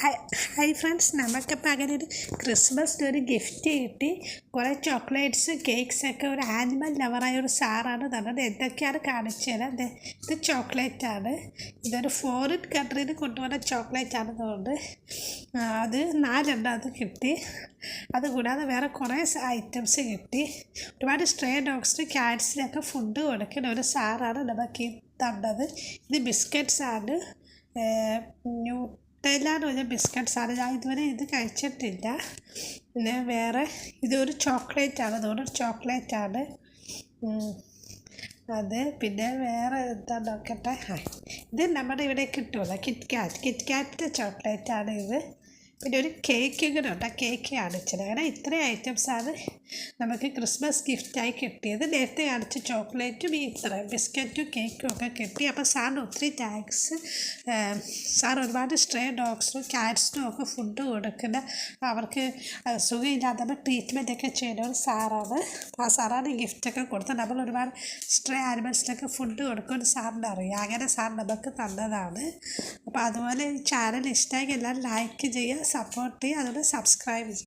Hi friends, നമുക്കിപ്പോൾ അങ്ങനെ ഒരു ക്രിസ്മസിന് ഒരു ഗിഫ്റ്റ് കിട്ടി. കുറേ ചോക്ലേറ്റ്സ് കേക്ക്സൊക്കെ. ഒരു ആനിമൽ ലവറായ ഒരു സാറാണ് തന്നത്. എന്തൊക്കെയാണ് കാണിച്ചു തരാം. ഇത് ചോക്ലേറ്റാണ്. ഇതൊരു ഫോറിൻ കൺട്രിയിൽ നിന്ന് കൊണ്ടുവന്ന ചോക്ലേറ്റ് ആണെന്നുകൊണ്ട് അത് 4 അത് കിട്ടി. അതുകൂടാതെ വേറെ കുറേ ഐറ്റംസ് കിട്ടി. ഒരുപാട് സ്ട്രേ ഡോഗ്സിന് ക്യാറ്റ്സിനൊക്കെ ഫുഡ് കൊടുക്കുന്ന ഒരു സാറാണ് നമുക്ക് തന്നത്. ഇത് ബിസ്ക്കറ്റ്സാണ്. ന്യൂട്ടെല്ലാന്ന് പറഞ്ഞ ബിസ്ക്കറ്റ്സാണ്. ഞാൻ ഇതുവരെ ഇത് കഴിച്ചിട്ടില്ല. പിന്നെ വേറെ ഇതൊരു ചോക്ലേറ്റാണ്. അതുകൊണ്ടൊരു ചോക്ലേറ്റാണ് അത്. പിന്നെ വേറെ എന്താ നോക്കട്ടെ. ഇത് നമ്മുടെ ഇവിടെ കിട്ടുമല്ലോ, കിറ്റ്കാറ്റിൻ്റെ ചോക്ലേറ്റാണ് ഇത്. പിന്നെ ഒരു കേക്ക് കൂടെ ഉണ്ട്. ആ കേക്ക് കാണിച്ചത്. അങ്ങനെ ഇത്രയും ഐറ്റംസാണ് നമുക്ക് ക്രിസ്മസ് ഗിഫ്റ്റായി കിട്ടിയത്. നേരത്തെ കാണിച്ച ചോക്ലേറ്റും ഈ ഇത്രയും ബിസ്ക്കറ്റും കേക്കും ഒക്കെ കിട്ടി. അപ്പോൾ സാറിന് ഒത്തിരി താങ്ക്സ്. സാർ ഒരുപാട് സ്ട്രേ ഡോഗ്സിനും ക്യാറ്റ്സിനും ഒക്കെ ഫുഡ് കൊടുക്കുന്ന, അവർക്ക് സുഖമില്ലാതെ ട്രീറ്റ്മെൻറ്റൊക്കെ ചെയ്യുന്ന ഒരു സാറാണ്. ആ സാറാണ് ഈ ഗിഫ്റ്റൊക്കെ കൊടുത്തത്. നമ്മൾ ഒരുപാട് സ്ട്രേ ആനിമൽസിനൊക്കെ ഫുഡ് കൊടുക്കുമെന്ന് സാറിന് അറിയാം. അങ്ങനെ സാർ നമുക്ക് തന്നതാണ്. അപ്പോൾ അതുപോലെ ഈ ചാനൽ ഇഷ്ടമായി എല്ലാവരും ലൈക്ക് ചെയ്യുക, സപ്പോർട്ട് ചെയ്യുക, അതുപോലെ സബ്സ്ക്രൈബ് ചെയ്യുക.